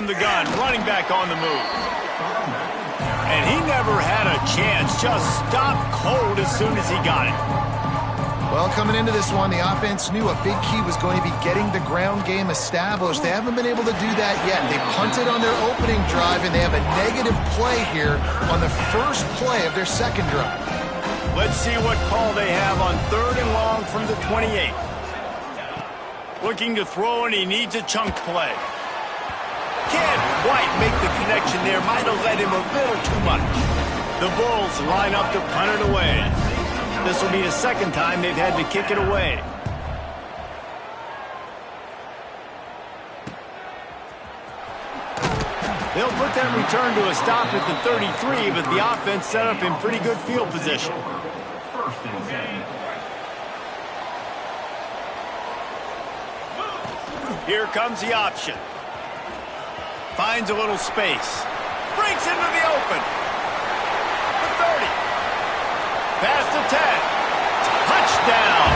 from the gun, running back on the move. And he never had a chance, just stopped cold as soon as he got it. Well, coming into this one, the offense knew a big key was going to be getting the ground game established. They haven't been able to do that yet. They punted on their opening drive, and they have a negative play here on the first play of their second drive. Let's see what call they have on 3rd and long from the 28. Looking to throw, and he needs a chunk play. Can't quite make the connection there. Might have led him a little too much. The Bulls line up to punt it away. This will be the second time they've had to kick it away. They'll put that return to a stop at the 33, but the offense set up in pretty good field position. Here comes the option. Finds a little space. Breaks into the open. The 30. Past the 10. Touchdown.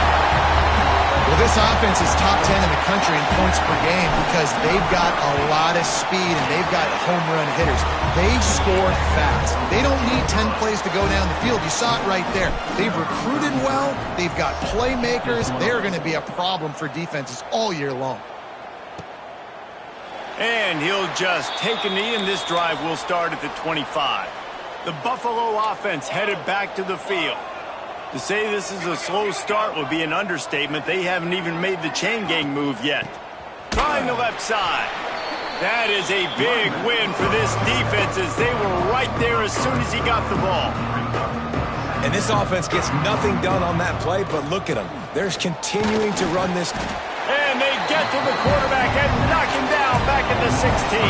Well, this offense is top 10 in the country in points per game because they've got a lot of speed and they've got home run hitters. They score fast. They don't need 10 plays to go down the field. You saw it right there. They've recruited well. They've got playmakers. They're going to be a problem for defenses all year long. And he'll just take a knee, and this drive will start at the 25. The Buffalo offense headed back to the field. To say this is a slow start would be an understatement. They haven't even made the chain gang move yet. Trying the left side. That is a big win for this defense as they were right there as soon as he got the ball. And this offense gets nothing done on that play, but look at them. They're continuing to run this. And they get to the quarterback and knock him down back at the 16.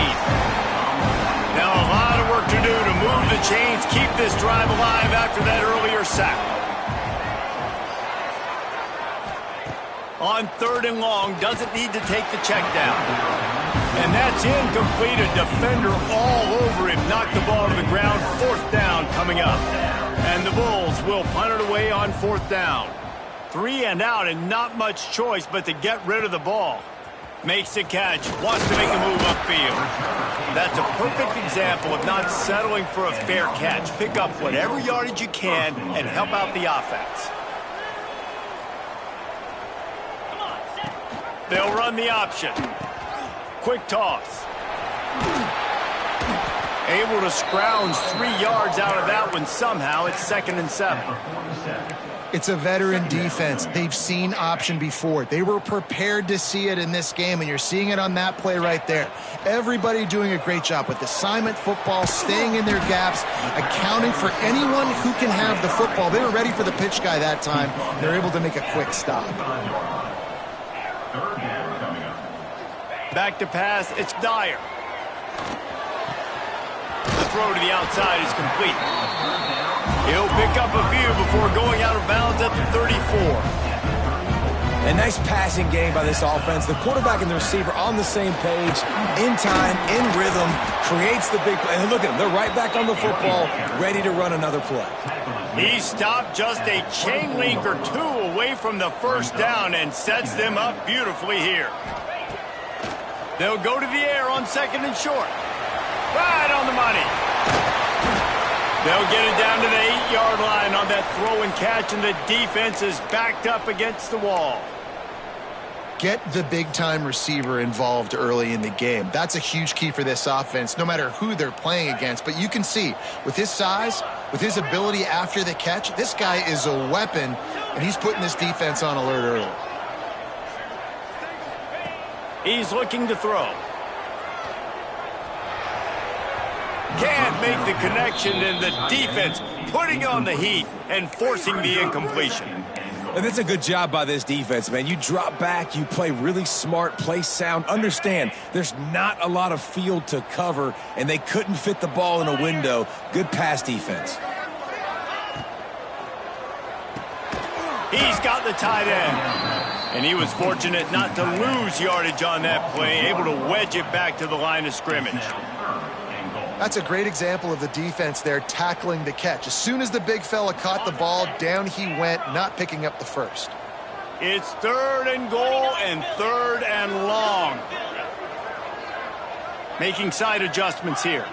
Now a lot of work to do to move the chains, keep this drive alive after that earlier sack. On 3rd and long, doesn't need to take the check down. And that's incomplete. A defender all over him. Knocked the ball to the ground. 4th down coming up. And the Bulls will punt it away on 4th down. 3 and out and not much choice but to get rid of the ball. Makes the catch. Wants to make a move upfield. That's a perfect example of not settling for a fair catch. Pick up whatever yardage you can and help out the offense. They'll run the option. Quick toss. Able to scrounge 3 yards out of that one somehow. It's 2nd and 7. It's a veteran defense. They've seen option before. They were prepared to see it in this game, and you're seeing it on that play right there. Everybody doing a great job with assignment football, staying in their gaps, accounting for anyone who can have the football. They were ready for the pitch guy that time. They're able to make a quick stop. Back to pass, it's Dyer. The throw to the outside is complete. He'll pick up a few before going out of bounds at the 34. A nice passing game by this offense. The quarterback and the receiver on the same page, in time, in rhythm, creates the big play. And look at them, they're right back on the football, ready to run another play. He stopped just a chain link or 2 away from the 1st down and sets them up beautifully here. They'll go to the air on 2nd and short. Right on the money. They'll get it down to the 8-yard line on that throw and catch, and the defense is backed up against the wall. Get the big-time receiver involved early in the game. That's a huge key for this offense, no matter who they're playing against. But you can see, with his size, with his ability after the catch, this guy is a weapon, and he's putting this defense on alert early. He's looking to throw. Can't make the connection, and the defense putting on the heat and forcing the incompletion. And that's a good job by this defense, man. You drop back, you play really smart, play sound. Understand, there's not a lot of field to cover, and they couldn't fit the ball in a window. Good pass defense. He's got the tight end. And he was fortunate not to lose yardage on that play, able to wedge it back to the line of scrimmage. That's a great example of the defense there tackling the catch. As soon as the big fella caught the ball, down he went, not picking up the first. It's 3rd and goal and 3rd and long. Making side adjustments here.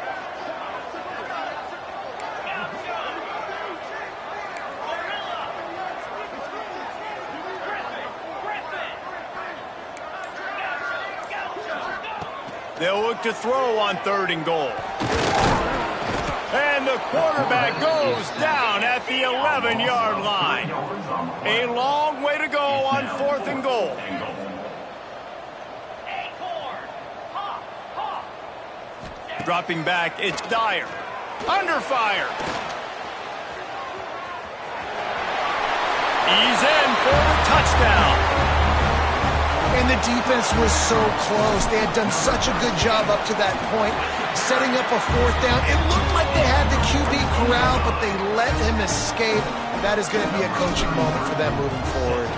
They'll look to throw on 3rd and goal. And the quarterback goes down at the 11-yard line. A long way to go on 4th and goal. Dropping back, it's Dyer. Under fire. He's in for the touchdown. And the defense was so close. They had done such a good job up to that point, setting up a 4th down. It looked like they had the QB corral, but they let him escape. That is going to be a coaching moment for them moving forward.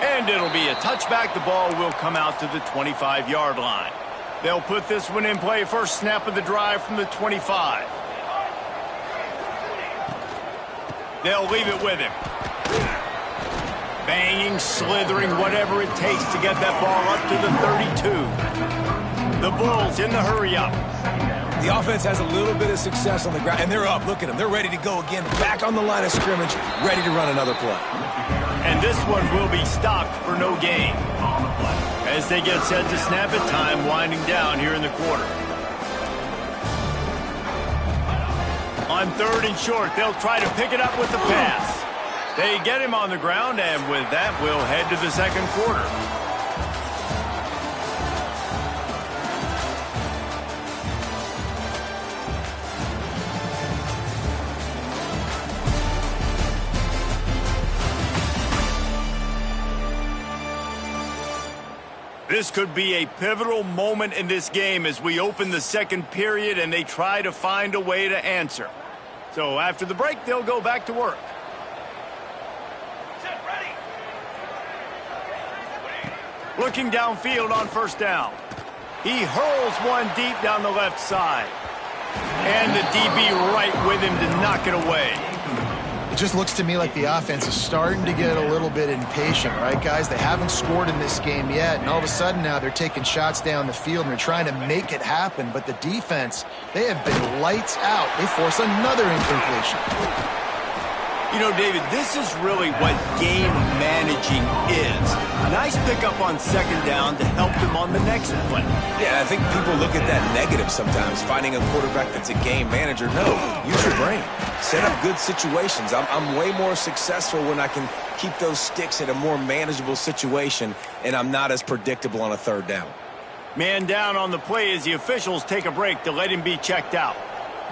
And it'll be a touchback. The ball will come out to the 25-yard line. They'll put this one in play. First snap of the drive from the 25. They'll leave it with him. Banging, slithering, whatever it takes to get that ball up to the 32. The Bulls in the hurry-up. The offense has a little bit of success on the ground, and they're up. Look at them. They're ready to go again. Back on the line of scrimmage, ready to run another play. And this one will be stopped for no gain. As they get set to snap it, time winding down here in the quarter. On 3rd and short, they'll try to pick it up with the pass. They get him on the ground, and with that, we'll head to the 2nd quarter. This could be a pivotal moment in this game as we open the 2nd period and they try to find a way to answer. So after the break, they'll go back to work. Looking downfield on 1st down. He hurls one deep down the left side. And the DB right with him to knock it away. It just looks to me like the offense is starting to get a little bit impatient, right, guys? They haven't scored in this game yet, and all of a sudden now they're taking shots down the field and they're trying to make it happen. But the defense, they have been lights out. They force another incompletion. You know, David, this is really what game managing is. Nice pickup on 2nd down to help them on the next play. Yeah, I think people look at that negative sometimes, finding a quarterback that's a game manager. No, use your brain. Set up good situations. I'm way more successful when I can keep those sticks in a more manageable situation, and I'm not as predictable on a 3rd down. Man down on the play as the officials take a break to let him be checked out.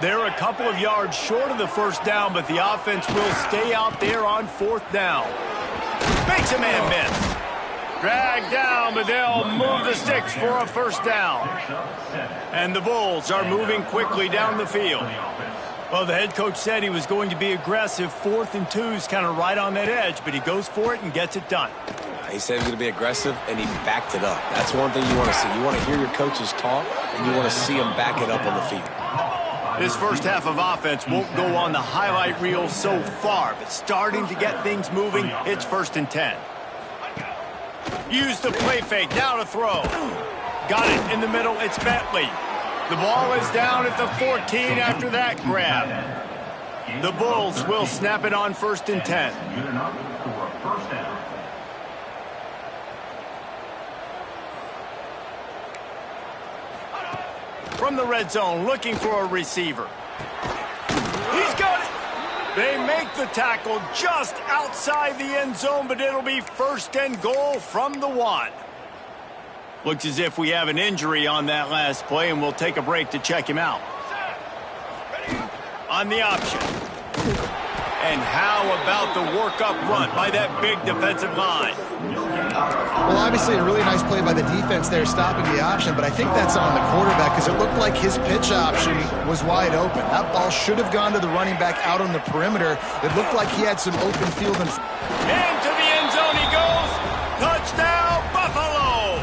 They're a couple of yards short of the 1st down, but the offense will stay out there on 4th down. Makes a man miss. Dragged down, but they'll move the sticks for a 1st down. And the Bulls are moving quickly down the field. Well, the head coach said he was going to be aggressive. 4th and 2 is kind of right on that edge, but he goes for it and gets it done. He said he was going to be aggressive, and he backed it up. That's one thing you want to see. You want to hear your coaches talk, and you want to see them back it up on the field. This first half of offense won't go on the highlight reel so far, but starting to get things moving, it's 1st and 10. Use the play fake, now to throw. Got it in the middle, it's Bentley. The ball is down at the 14 after that grab. The Bulls will snap it on 1st and 10. From the red zone, looking for a receiver. He's got it. They make the tackle just outside the end zone, but it'll be 1st and goal from the 1. Looks as if we have an injury on that last play, and we'll take a break to check him out. On the option. And how about the work-up run by that big defensive line? Well, obviously a really nice play by the defense there stopping the option, but I think that's on the quarterback because it looked like his pitch option was wide open. That ball should have gone to the running back out on the perimeter. It looked like he had some open field. Into the end zone he goes. Touchdown, Buffalo!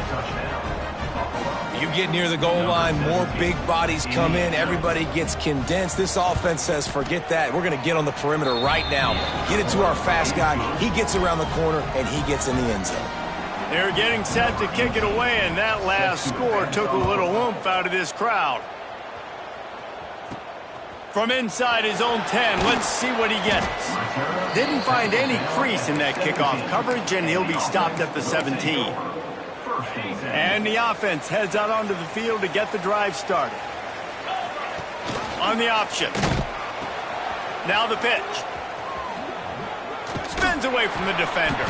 You get near the goal line, more big bodies come in, everybody gets condensed. This offense says, forget that. We're going to get on the perimeter right now. Get it to our fast guy. He gets around the corner, and he gets in the end zone. They're getting set to kick it away, and that last score took a little oomph out of this crowd. From inside his own 10, let's see what he gets. Didn't find any crease in that kickoff coverage, and he'll be stopped at the 17. And the offense heads out onto the field to get the drive started. On the option. Now the pitch. Spins away from the defender.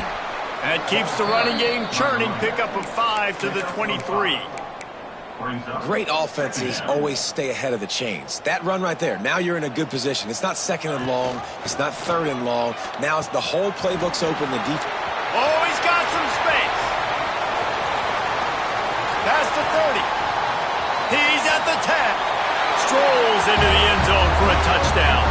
That keeps the running game churning. Pickup of 5 to the 23. Great offenses always stay ahead of the chains. That run right there, now you're in a good position. It's not second and long. It's not third and long. Now it's the whole playbook's open. The defense. Oh, he's got some space. Past the 30. He's at the 10. Strolls into the end zone for a touchdown.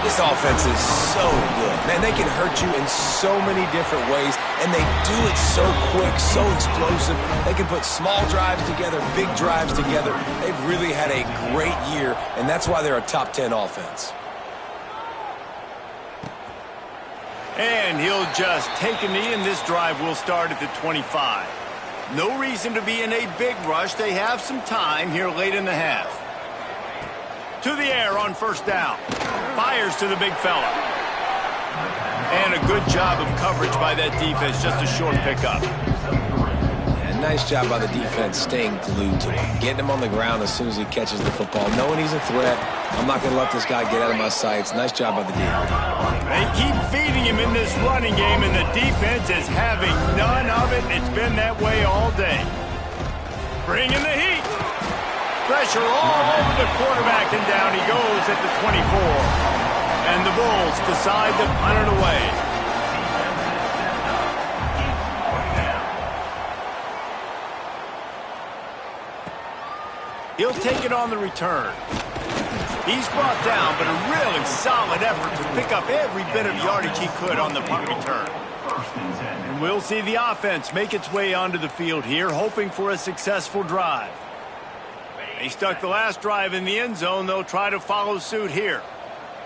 This offense is so good. Man, they can hurt you in so many different ways, and they do it so quick, so explosive. They can put small drives together, big drives together. They've really had a great year, and that's why they're a top 10 offense. And he'll just take a knee, and this drive will start at the 25. No reason to be in a big rush. They have some time here late in the half. To the air on first down. Fires to the big fella. And a good job of coverage by that defense. Just a short pickup. And nice job by the defense staying glued to him. Getting him on the ground as soon as he catches the football. Knowing he's a threat. I'm not going to let this guy get out of my sights. Nice job by the defense. They keep feeding him in this running game, and the defense is having none of it. It's been that way all day. Bringing the heat. Pressure all over the quarterback, and down he goes at the 24. And the Bulls decide to punt it away. He'll take it on the return. He's brought down, but a really solid effort to pick up every bit of yardage he could on the punt return. And we'll see the offense make its way onto the field here, hoping for a successful drive. They stuck the last drive in the end zone. They'll try to follow suit here.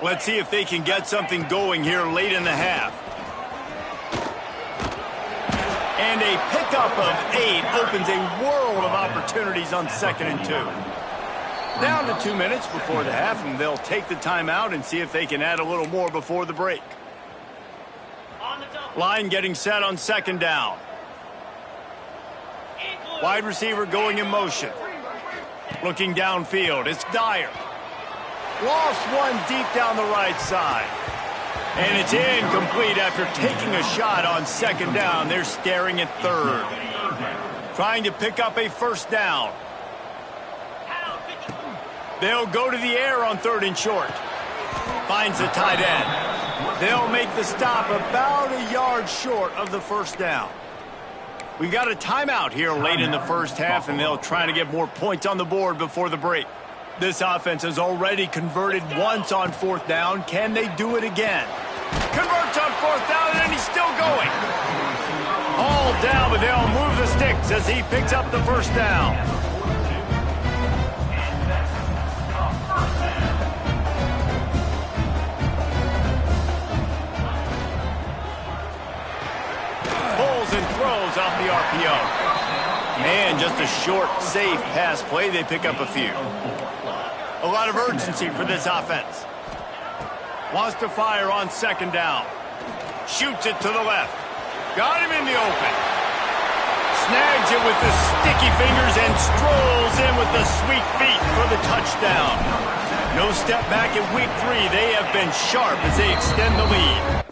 Let's see if they can get something going here late in the half. And a pickup of 8 opens a world of opportunities on 2nd and 2. Down to 2 minutes before the half, and they'll take the timeout and see if they can add a little more before the break. Line getting set on 2nd down. Wide receiver going in motion. Looking downfield, it's Dyer. Lost one deep down the right side. And it's incomplete after taking a shot on 2nd down. They're staring at 3rd. Trying to pick up a first down. They'll go to the air on 3rd and short. Finds the tight end. They'll make the stop about a yard short of the first down. We got a timeout here late in the first half, and they'll try to get more points on the board before the break. This offense has already converted once on 4th down. Can they do it again? Converts on 4th down, and he's still going. All down, but they'll move the sticks as he picks up the first down. Throws off the RPO. And just a short, safe pass play. They pick up a few. A lot of urgency for this offense. Wants to fire on 2nd down. Shoots it to the left. Got him in the open. Snags it with the sticky fingers and strolls in with the sweet feet for the touchdown. No step back in week 3. They have been sharp as they extend the lead.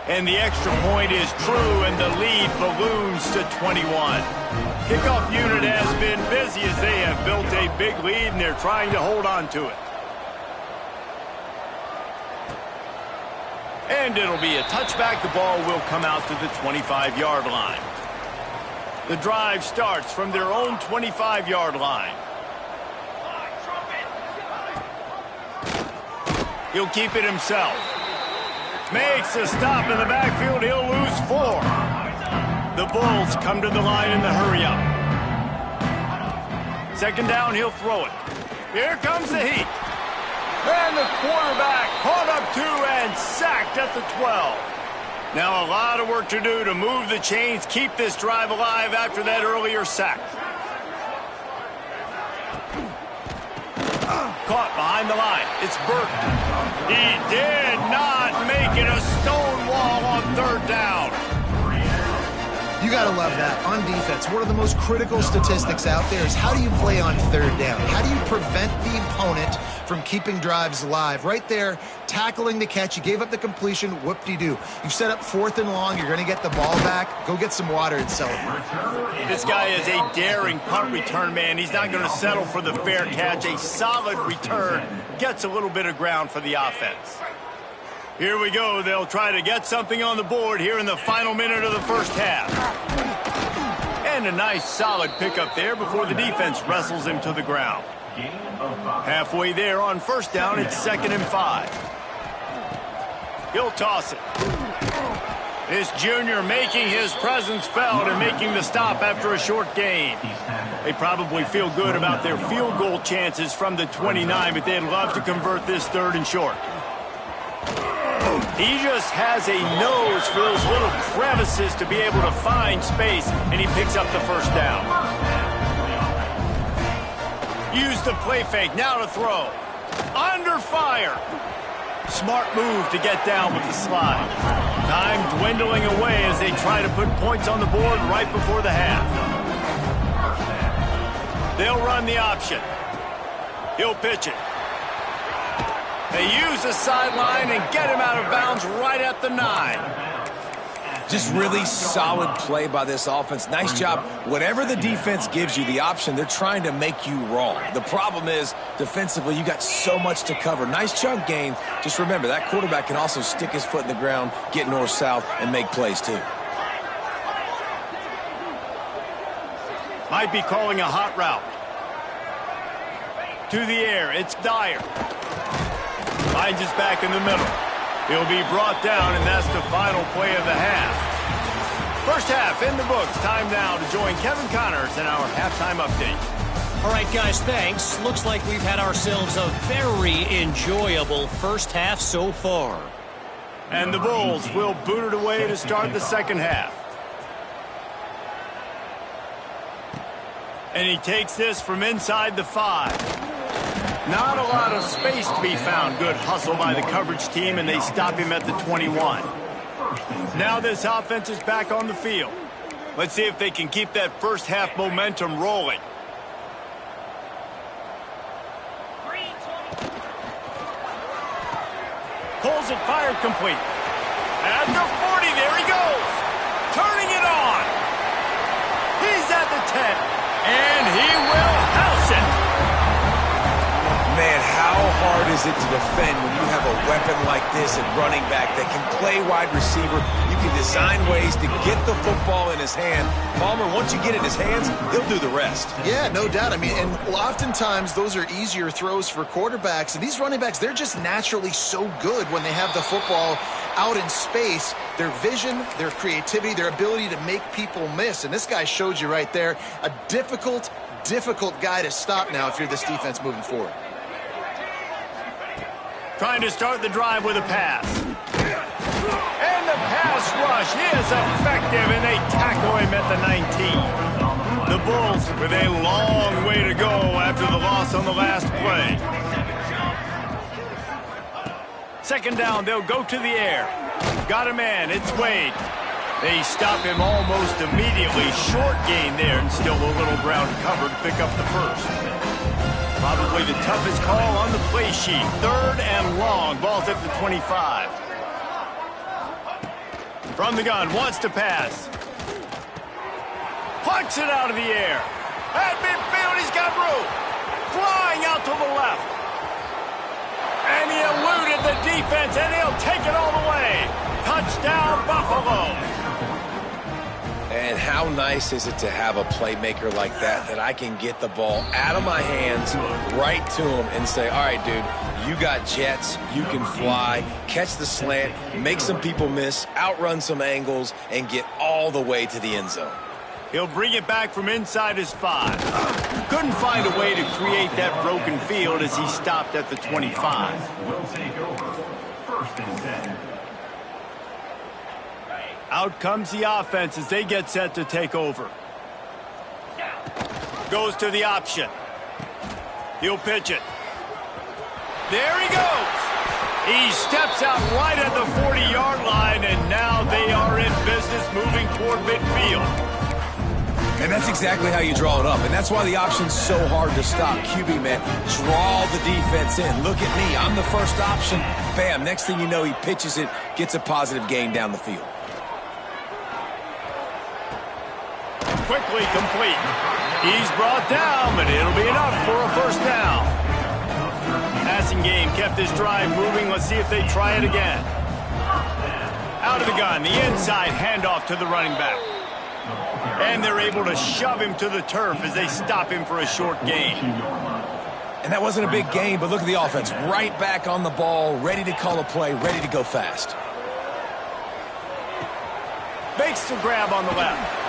And the extra point is true, and the lead balloons to 21. Kickoff unit has been busy as they have built a big lead, and they're trying to hold on to it. And it'll be a touchback. The ball will come out to the 25-yard line. The drive starts from their own 25-yard line. He'll keep it himself. Makes a stop in the backfield. He'll lose 4. The Bulls come to the line in the hurry-up. Second down, he'll throw it. Here comes the heat. And the quarterback caught up 2 and sacked at the 12. Now a lot of work to do to move the chains, keep this drive alive after that earlier sack. Caught behind the line. It's Burton. He did not make it a stone wall on third down. You got to love that. On defense, one of the most critical statistics out there is how do you play on third down? How do you prevent the opponent from keeping drives alive? Right there, tackling the catch. You gave up the completion. Whoop-de-doo. You set up 4th and long. You're going to get the ball back. Go get some water and celebrate. This guy is a daring punt return man. He's not going to settle for the fair catch. A solid return. Gets a little bit of ground for the offense. Here we go. They'll try to get something on the board here in the final minute of the first half. And a nice solid pickup there before the defense wrestles him to the ground. Halfway there on first down, it's 2nd and 5. He'll toss it. This junior making his presence felt and making the stop after a short gain. They probably feel good about their field goal chances from the 29, but they'd love to convert this 3rd and short. He just has a nose for those little crevices to be able to find space, and he picks up the first down. Use the play fake, now to throw. Under fire. Smart move to get down with the slide. Time dwindling away as they try to put points on the board right before the half. They'll run the option. He'll pitch it. They use the sideline and get him out of bounds right at the 9. Just really solid play by this offense. Nice job. Whatever the defense gives you the option, they're trying to make you wrong. The problem is, defensively, you got so much to cover. Nice chunk gain. Just remember, that quarterback can also stick his foot in the ground, get north-south, and make plays too. Might be calling a hot route. To the air, it's Dyer. Finds his back in the middle. He'll be brought down, and that's the final play of the half. First half in the books. Time now to join Kevin Connors in our halftime update. All right, guys, thanks. Looks like we've had ourselves a very enjoyable first half so far. And the Bulls will boot it away to start the second half. And he takes this from inside the 5. Not a lot of space to be found. Good hustle by the coverage team, and they stop him at the 21. Now this offense is back on the field. Let's see if they can keep that first half momentum rolling. Pulls it, fired complete. At the 40, there he goes. Turning it on. He's at the 10, and he will house it. Man, how hard is it to defend when you have a weapon like this at running back that can play wide receiver? You can design ways to get the football in his hand. Palmer, once you get it in his hands, he'll do the rest. Yeah, no doubt. I mean, and oftentimes those are easier throws for quarterbacks. And these running backs, they're just naturally so good when they have the football out in space. Their vision, their creativity, their ability to make people miss. And this guy showed you right there, a difficult guy to stop now if you're this defense moving forward. Trying to start the drive with a pass. And the pass rush is effective, and they tackle him at the 19. The Bulls with a long way to go after the loss on the last play. Second down, they'll go to the air. Got a man, it's Wade. They stop him almost immediately. Short gain there, and still a little ground covered to pick up the first. Probably the toughest call on the play sheet. 3rd and long. Ball's at the 25. From the gun, wants to pass. Punts it out of the air. At midfield, he's got room. Flying out to the left. And he eluded the defense, and he'll take it all the way. Buffalo. And how nice is it to have a playmaker like that I can get the ball out of my hands right to him and say, all right, dude, you got jets, you can fly, catch the slant, make some people miss, outrun some angles, and get all the way to the end zone. He'll bring it back from inside his 5. Couldn't find a way to create that broken field as he stopped at the 25. Will take over. First and 10. Out comes the offense as they get set to take over. Goes to the option. He'll pitch it. There he goes. He steps out right at the 40-yard line, and now they are in business moving toward midfield. And that's exactly how you draw it up. And that's why the option's so hard to stop. QB, man, draw the defense in. Look at me. I'm the first option. Bam. Next thing you know, he pitches it, gets a positive gain down the field. Quickly complete. He's brought down, but it'll be enough for a first down. Passing game kept this drive moving. Let's see if they try it again. Out of the gun, the inside handoff to the running back. And they're able to shove him to the turf as they stop him for a short gain. And that wasn't a big gain, but look at the offense. Right back on the ball, ready to call a play, ready to go fast. Makes the grab on the left.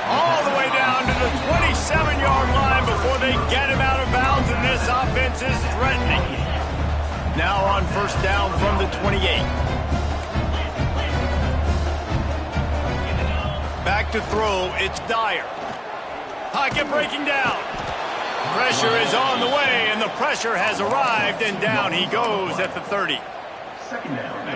All the way down to the 27-yard line before they get him out of bounds, and this offense is threatening. Now on first down from the 28. Back to throw, it's Dyer. Pocket breaking down. Pressure is on the way, and the pressure has arrived, and down he goes at the 30.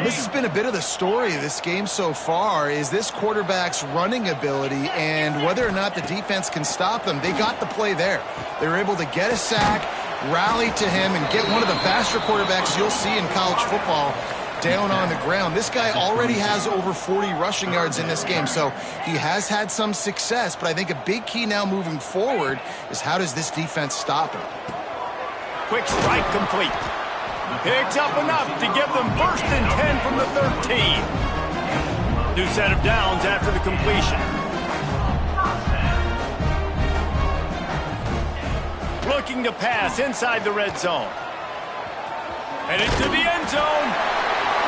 This has been a bit of the story of this game so far, is this quarterback's running ability and whether or not the defense can stop them. They got the play there. They were able to get a sack, rally to him, and get one of the faster quarterbacks you'll see in college football down on the ground. This guy already has over 40 rushing yards in this game, so he has had some success, but I think a big key now moving forward is how does this defense stop him? Quick strike complete. Picks up enough to give them first and 10 from the 13. New set of downs after the completion. Looking to pass inside the red zone. Heading to the end zone.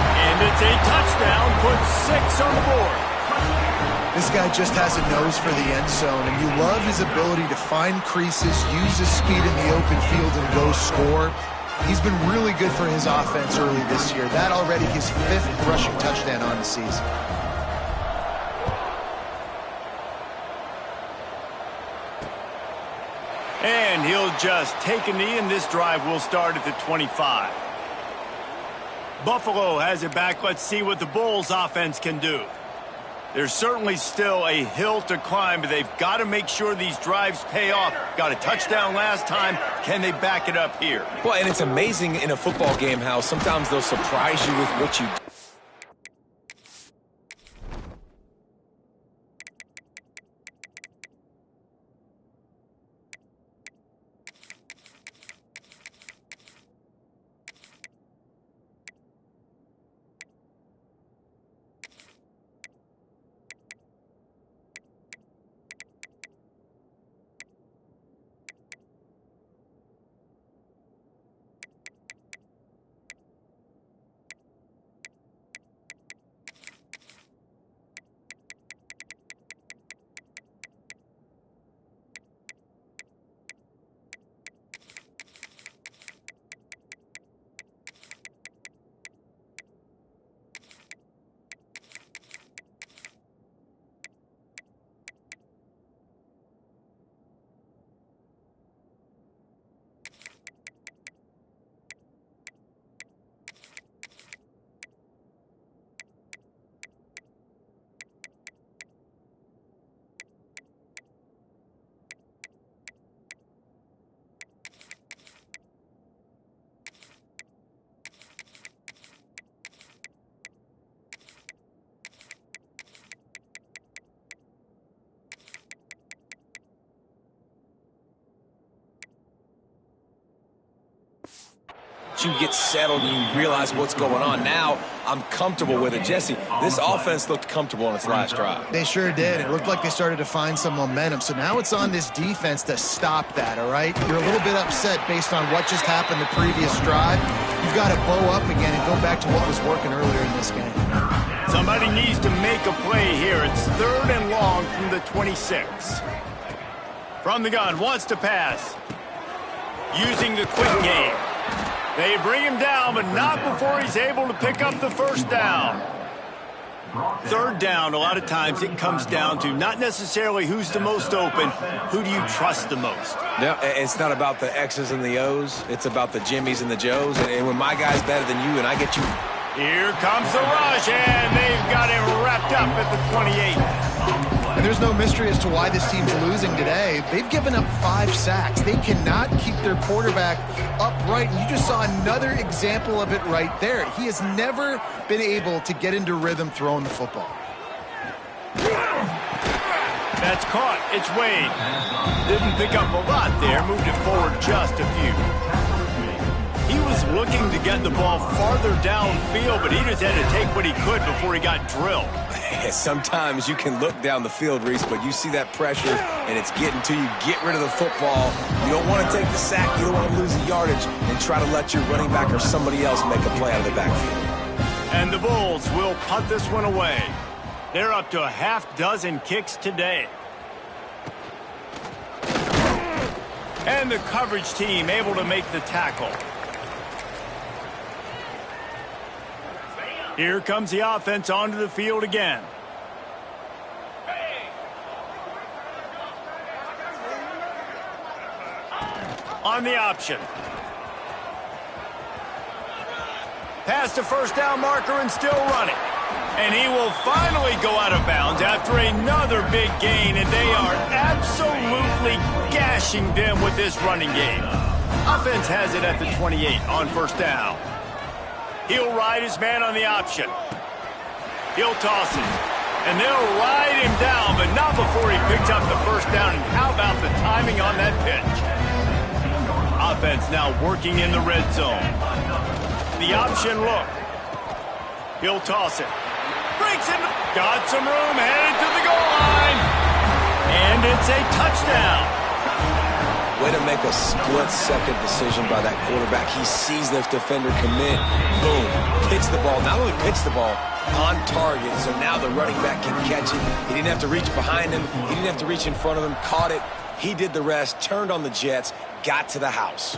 And it's a touchdown, puts 6 on the board. This guy just has a nose for the end zone, and you love his ability to find creases, use his speed in the open field, and go score. He's been really good for his offense early this year. That already his 5th rushing touchdown on the season. And he'll just take a knee, and this drive will start at the 25. Buffalo has it back. Let's see what the Bulls offense can do. There's certainly still a hill to climb, but they've got to make sure these drives pay off. Got a touchdown last time. Can they back it up here? Well, and it's amazing in a football game how sometimes they'll surprise you with what you do. helped you get settled and you realize what's going on. Now I'm comfortable with it. Jesse, this offense looked comfortable on its last drive. They sure did. It looked like they started to find some momentum. So now it's on this defense to stop that, all right? You're a little bit upset based on what just happened the previous drive. You've got to bow up again and go back to what was working earlier in this game. Somebody needs to make a play here. It's 3rd and long from the 26. From the gun, wants to pass. Using the quick game. They bring him down, but not before he's able to pick up the first down. 3rd down, a lot of times it comes down to not necessarily who's the most open, who do you trust the most? No, it's not about the X's and the O's. It's about the Jimmys and the Joes. And when my guy's better than you and I get you. Here comes the rush, and they've got him wrapped up at the 28. And there's no mystery as to why this team's losing today. They've given up 5 sacks. They cannot keep their quarterback upright. And you just saw another example of it right there. He has never been able to get into rhythm throwing the football. That's caught. It's Wade. Didn't pick up a lot there. Moved it forward just a few. He was looking to get the ball farther downfield, but he just had to take what he could before he got drilled. Sometimes you can look down the field, Reese, but you see that pressure and it's getting to you. Get rid of the football. You don't want to take the sack. You don't want to lose the yardage and try to let your running back or somebody else make a play out of the backfield. And the Bulls will punt this one away. They're up to a half-dozen kicks today. And the coverage team able to make the tackle. Here comes the offense onto the field again. On the option. Past the first down marker and still running. And he will finally go out of bounds after another big gain, and they are absolutely gashing them with this running game. Offense has it at the 28 on first down. He'll ride his man on the option. He'll toss it. And they'll ride him down, but not before he picks up the first down. And how about the timing on that pitch? Offense now working in the red zone. The option look. He'll toss it. Breaks it. Got some room, headed to the goal line. And it's a touchdown. Way to make a split-second decision by that quarterback. He sees the defender commit. Boom. Pitch the ball. Not only pitch the ball, on target. So now the running back can catch it. He didn't have to reach behind him. He didn't have to reach in front of him. Caught it. He did the rest. Turned on the Jets. Got to the house.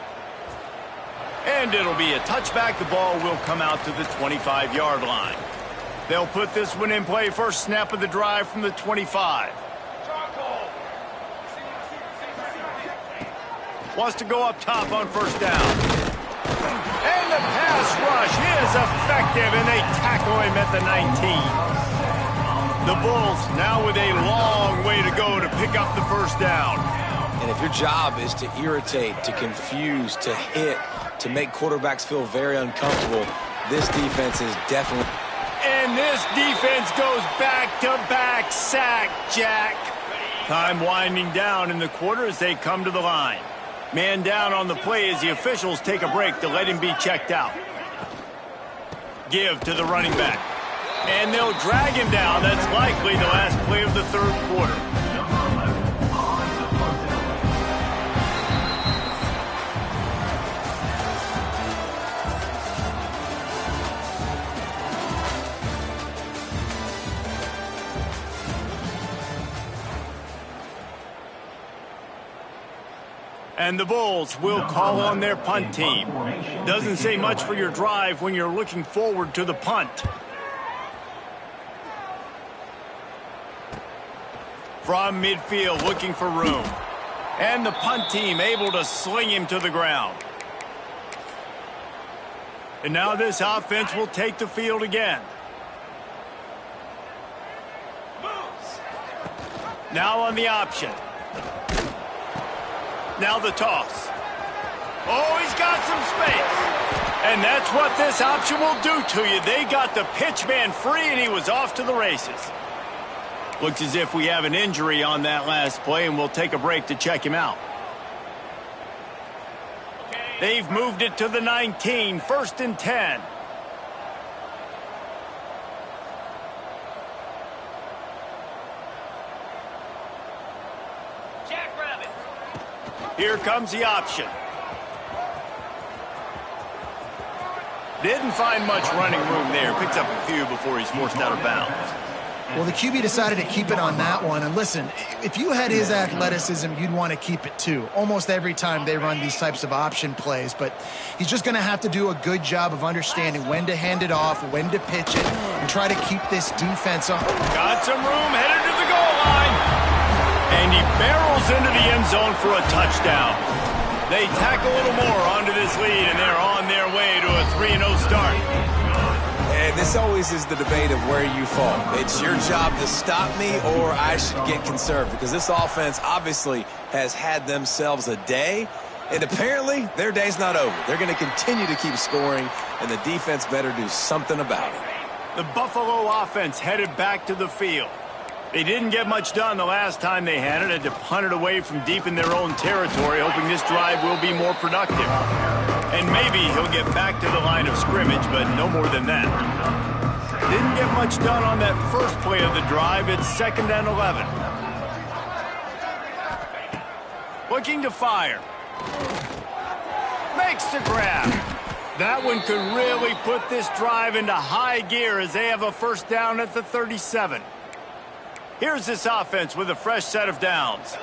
And it'll be a touchback. The ball will come out to the 25-yard line. They'll put this one in play. First snap of the drive from the 25. Wants to go up top on first down. And the pass rush is effective, and they tackle him at the 19. The Bulls now with a long way to go to pick up the first down. And if your job is to irritate, to confuse, to hit, to make quarterbacks feel very uncomfortable, this defense is definitely... And this defense goes back-to-back sack, Jack. Time winding down in the quarter as they come to the line. Man down on the play as the officials take a break to let him be checked out. Give to the running back. And they'll drag him down. That's likely the last play of the third quarter. And the Bulls will call on their punt team. Doesn't say much for your drive when you're looking forward to the punt. From midfield, looking for room. And the punt team able to sling him to the ground. And now this offense will take the field again. Now on the option. Now the toss. Oh, he's got some space. And that's what this option will do to you. They got the pitch man free, and he was off to the races. Looks as if we have an injury on that last play, and we'll take a break to check him out. They've moved it to the 19, 1st and 10. Here comes the option. Didn't find much running room there. Picks up a few before he's forced out of bounds. Well, the QB decided to keep it on that one. And listen, if you had his athleticism, you'd want to keep it too. Almost every time they run these types of option plays. But he's just going to have to do a good job of understanding when to hand it off, when to pitch it, and try to keep this defense on. Got some room, headed to the goal line. And he barrels into the end zone for a touchdown. They tack a little more onto this lead, and they're on their way to a 3-0 start. And this always is the debate of where you fall. It's your job to stop me, or I should get conserved, because this offense obviously has had themselves a day, and apparently their day's not over. They're going to continue to keep scoring, and the defense better do something about it. The Buffalo offense headed back to the field. They didn't get much done the last time they had it. Had to punt it away from deep in their own territory, hoping this drive will be more productive. And maybe he'll get back to the line of scrimmage, but no more than that. Didn't get much done on that first play of the drive. It's 2nd and 11. Looking to fire. Makes the grab. That one could really put this drive into high gear as they have a 1st down at the 37. Here's this offense with a fresh set of downs.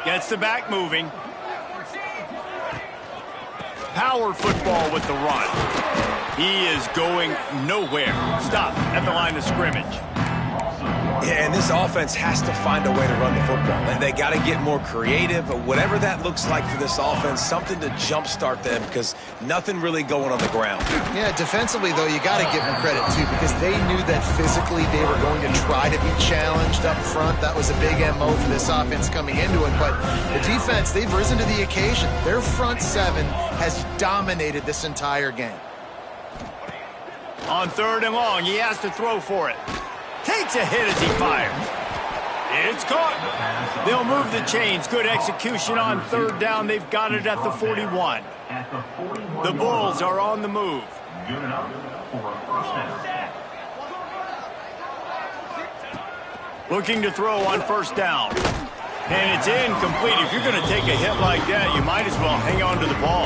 Gets the back moving. Power football with the run. He is going nowhere. Stop at the line of scrimmage. Yeah, and this offense has to find a way to run the football. And they got to get more creative, whatever that looks like for this offense, something to jumpstart them, because nothing really going on the ground. Yeah, defensively, though, you got to give them credit, too, because they knew that physically they were going to try to be challenged up front. That was a big MO for this offense coming into it. But the defense, they've risen to the occasion. Their front seven has dominated this entire game. On 3rd and long, he has to throw for it. Takes a hit as he fires. It's caught. They'll move the chains. Good execution on 3rd down. They've got it at the 41. The Bulls are on the move. Looking to throw on 1st down. And it's incomplete. If you're going to take a hit like that, you might as well hang on to the ball.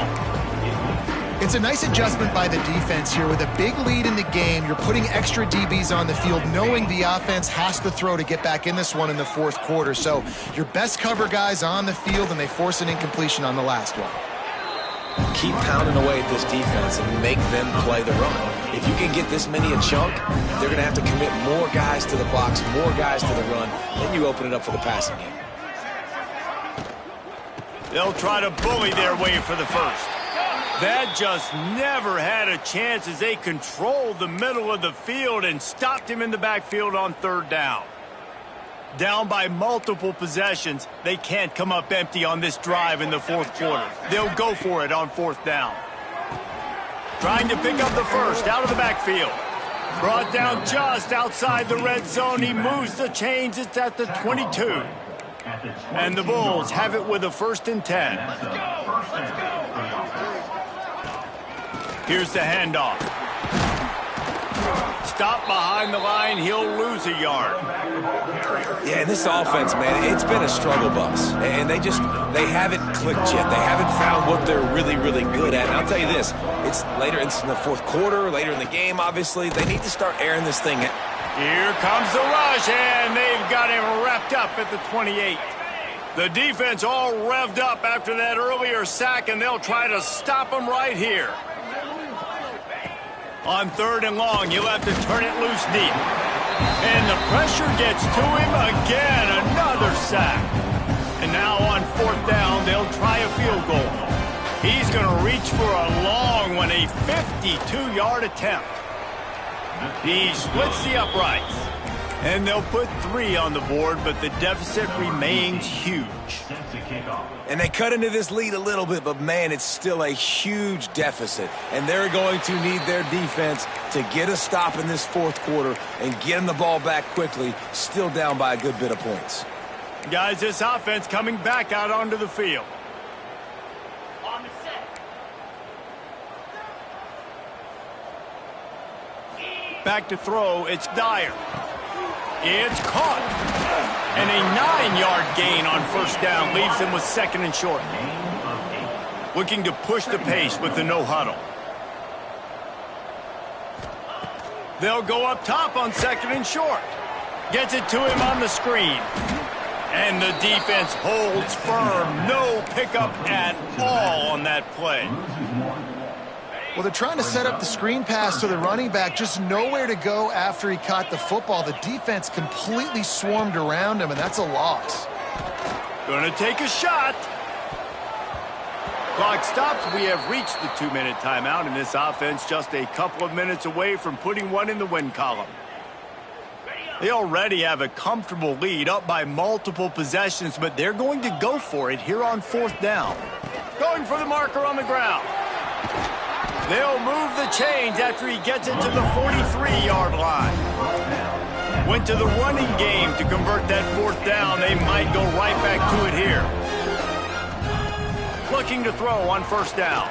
It's a nice adjustment by the defense here. With a big lead in the game, you're putting extra DBs on the field, knowing the offense has to throw to get back in this one in the 4th quarter. So your best cover guys on the field, and they force an incompletion on the last one. Keep pounding away at this defense and make them play the run. If you can get this many a chunk, they're going to have to commit more guys to the box, more guys to the run, then you open it up for the passing game. They'll try to bully their way for the 1st. That just never had a chance as they controlled the middle of the field and stopped him in the backfield on 3rd down. Down by multiple possessions, they can't come up empty on this drive in the 4th quarter. They'll go for it on 4th down. Trying to pick up the 1st out of the backfield. Brought down just outside the red zone. He moves the chains. It's at the 22. And the Bulls have it with a 1st and 10. Here's the handoff. Stop behind the line. He'll lose a yard. Yeah, and this offense, man, it's been a struggle bus. And they haven't clicked yet. They haven't found what they're really, really good at. And I'll tell you this, it's in the 4th quarter, later in the game, obviously. They need to start airing this thing. Here comes the rush, and they've got him wrapped up at the 28. The defense all revved up after that earlier sack, and they'll try to stop him right here. On 3rd and long, you'll have to turn it loose deep. And the pressure gets to him again. Another sack. And now on 4th down, they'll try a field goal. He's going to reach for a long one, a 52-yard attempt. He splits the uprights. And they'll put 3 on the board, but the deficit remains huge. And they cut into this lead a little bit, but, man, it's still a huge deficit. And they're going to need their defense to get a stop in this 4th quarter and get them the ball back quickly, still down by a good bit of points. Guys, this offense coming back out onto the field. On the set. Back to throw, it's Dyer. It's caught. And a 9-yard gain on first down leaves them with second and short. Looking to push the pace with the no huddle. They'll go up top on second and short. Gets it to him on the screen. And the defense holds firm. No pickup at all on that play. Well, they're trying to set up the screen pass to the running back. Just nowhere to go after he caught the football. The defense completely swarmed around him, and that's a loss. Gonna take a shot. Clock stops. We have reached the 2-minute timeout, and this offense just a couple of minutes away from putting one in the win column. They already have a comfortable lead, up by multiple possessions, but they're going to go for it here on fourth down. Going for the marker on the ground. They'll move the chains after he gets it to the 43-yard line. Went to the running game to convert that fourth down. They might go right back to it here. Looking to throw on first down.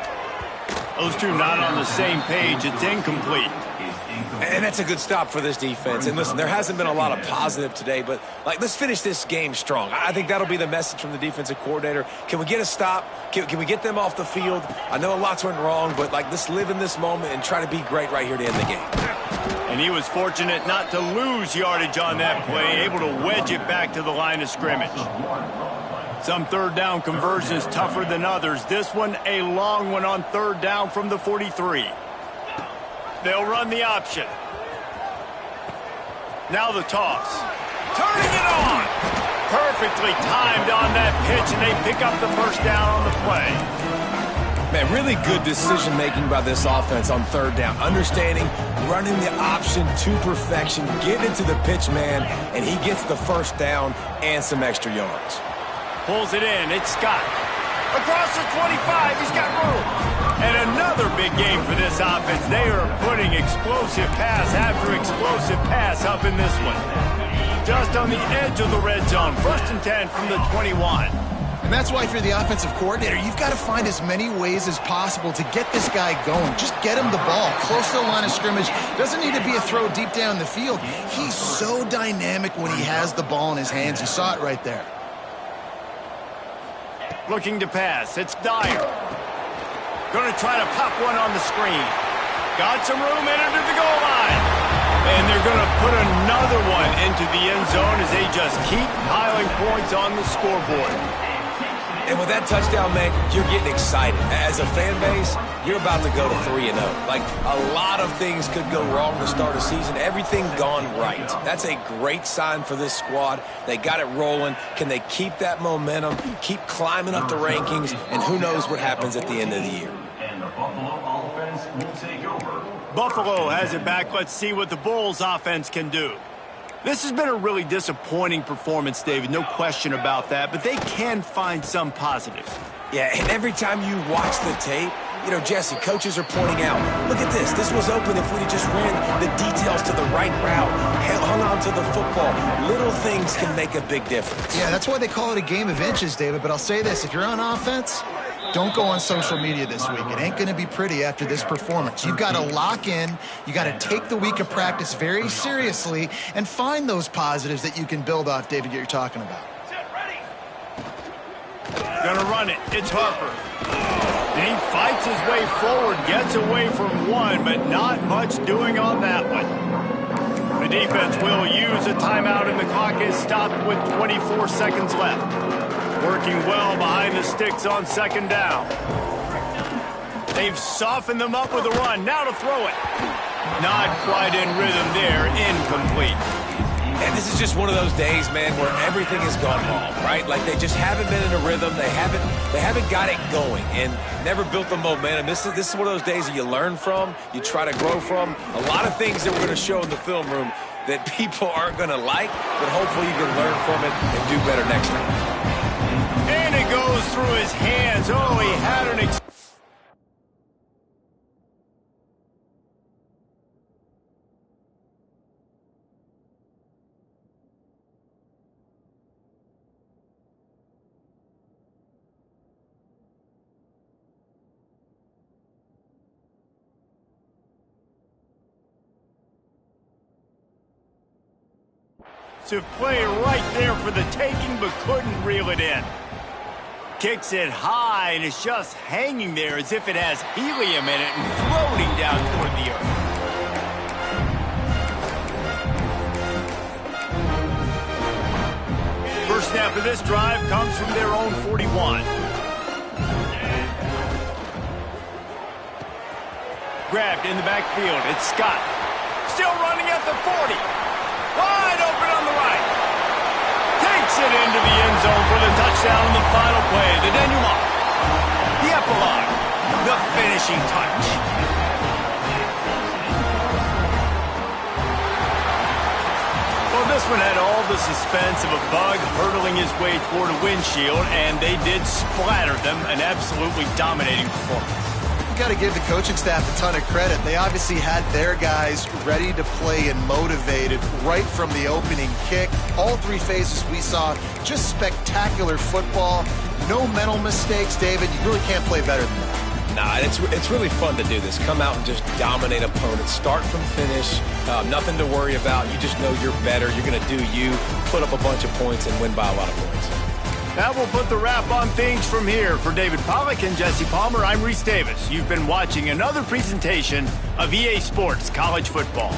Those two not on the same page. It's incomplete. And that's a good stop for this defense. And listen, there hasn't been a lot of positive today, but let's finish this game strong. I think that'll be the message from the defensive coordinator. Can we get a stop? Can we get them off the field? I know lots went wrong, but let's live in this moment and try to be great right here to end the game. And he was fortunate not to lose yardage on that play, able to wedge it back to the line of scrimmage. Some third down conversions tougher than others. This one a long one on third down from the 43. They'll run the option. Now the toss. Turning it on. Perfectly timed on that pitch, and they pick up the first down on the play. Man, really good decision-making by this offense on third down. Understanding, running the option to perfection, getting it to the pitch man, and he gets the first down and some extra yards. Pulls it in. It's Scott. Across the 25, he's got room. And another big game for this offense. They are putting explosive pass after explosive pass up in this one. Just on the edge of the red zone. First and 10 from the 21. And that's why if you're the offensive coordinator, you've got to find as many ways as possible to get this guy going. Just get him the ball close to the line of scrimmage. Doesn't need to be a throw deep down the field. He's so dynamic when he has the ball in his hands. You saw it right there. Looking to pass. It's Dyer. Going to try to pop one on the screen. Got some room, entered to the goal line. And they're going to put another one into the end zone as they just keep piling points on the scoreboard. And with that touchdown, man, you're getting excited. As a fan base, you're about to go to 3-0. A lot of things could go wrong to start a season. Everything gone right. That's a great sign for this squad. They got it rolling. Can they keep that momentum, keep climbing up the rankings, and who knows what happens at the end of the year. And the Buffalo offense will take over. Buffalo has it back. Let's see what the Bulls offense can do. This has been a really disappointing performance, David. No question about that. But they can find some positives. Yeah, and every time you watch the tape, Jesse, coaches are pointing out, look at this. This was open if we just ran the details to the right route, hung on to the football. Little things can make a big difference. Yeah, that's why they call it a game of inches, David. But I'll say this. If you're on offense, don't go on social media this week. It ain't going to be pretty after this performance. You've got to lock in. You got to take the week of practice very seriously and find those positives that you can build off, David, you're talking about. Gonna run it. It's Harper. And he fights his way forward, gets away from one, but not much doing on that one. The defense will use a timeout, and the clock is stopped with 24 seconds left. Working well behind the sticks on second down. They've softened them up with a run. Now to throw it. Not quite in rhythm there. Incomplete. And this is just one of those days, man, where everything has gone wrong, right? They just haven't been in a rhythm. They haven't got it going and never built the momentum. This is one of those days that you learn from, you try to grow from. A lot of things that we're going to show in the film room that people aren't going to like, but hopefully you can learn from it and do better next time. And it goes through his hands. Oh, he had an Offensive play right there for the taking, but couldn't reel it in. Kicks it high, and it's just hanging there as if it has helium in it and floating down toward the earth. First snap of this drive comes from their own 41. Grabbed in the backfield. It's Scott. Still running at the 40. Wide open on the right. Takes it into the end zone for the touchdown on the final play. The denouement. The epilogue. The finishing touch. Well, this one had all the suspense of a bug hurtling his way toward a windshield, and they did splatter them. An absolutely dominating performance. You got to give the coaching staff a ton of credit. They obviously had their guys ready to play and motivated right from the opening kick. All three phases we saw, just spectacular football. No mental mistakes, David. You really can't play better than that. Nah, it's really fun to do this. Come out and just dominate opponents. Start from finish. Nothing to worry about. You just know you're better. You're going to do you, put up a bunch of points, and win by a lot of points. That will put the wrap on things from here. For David Pollack and Jesse Palmer, I'm Reese Davis. You've been watching another presentation of EA Sports College Football.